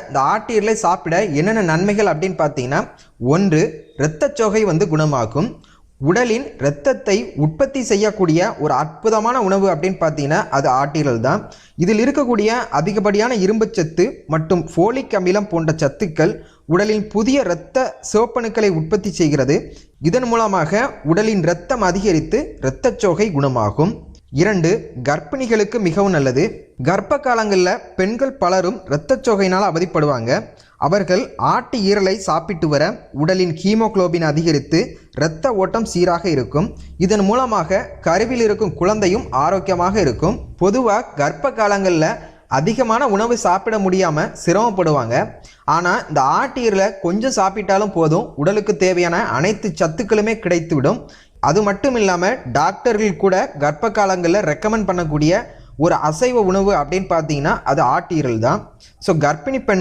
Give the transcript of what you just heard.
இந்த ஆட்டீரலை சாப்பிட என்னென்ன நன்மைகள் அப்படின்னு பார்த்தீங்கன்னா, ஒன்று, இரத்தச்சோகை குணமாகும். உடலின் இரத்தத்தை உற்பத்தி செய்யக்கூடிய ஒரு அற்புதமான உணவு அப்படின்னு பார்த்தீங்கன்னா அது ஆட்டீரல் தான். இதில் இருக்கக்கூடிய அதிகப்படியான இரும்புச்சத்து மற்றும் ஃபோலிக் அமிலம் போன்ற சத்துக்கள் உடலின் புதிய இரத்த சிவப்பணுக்களை உற்பத்தி செய்கிறது. இதன் மூலமாக உடலின் இரத்தம் அதிகரித்து இரத்தச்சோகை குணமாகும். 2, கர்ப்பிணிகளுக்கு மிகவும் நல்லது. கர்ப்ப காலங்களில் பெண்கள் பலரும் இரத்தச்சோகையினால் அவதிப்படுவாங்க. அவர்கள் ஆட்டு ஈரலை சாப்பிட்டு வர உடலின் ஹீமோகுளோபின் அதிகரித்து இரத்த ஓட்டம் சீராக இருக்கும். இதன் மூலமாக கருவில் இருக்கும் குழந்தையும் ஆரோக்கியமாக இருக்கும். பொதுவாக கர்ப்ப காலங்களில் அதிகமான உணவு சாப்பிட முடியாமல் சிரமப்படுவாங்க. ஆனால் இந்த ஆட்டு ஈரலை கொஞ்சம் சாப்பிட்டாலும் போதும், உடலுக்கு தேவையான அனைத்து சத்துக்களுமே கிடைத்துவிடும். அது மட்டும் இல்லாமல் டாக்டர்கள் கூட கர்ப்ப காலங்களில் ரெக்கமெண்ட் பண்ணக்கூடிய ஒரு அசைவ உணவு அப்படின்னு பார்த்தீங்கன்னா அது ஆட்டு ஈரல் தான். ஸோ கர்ப்பிணி பெண்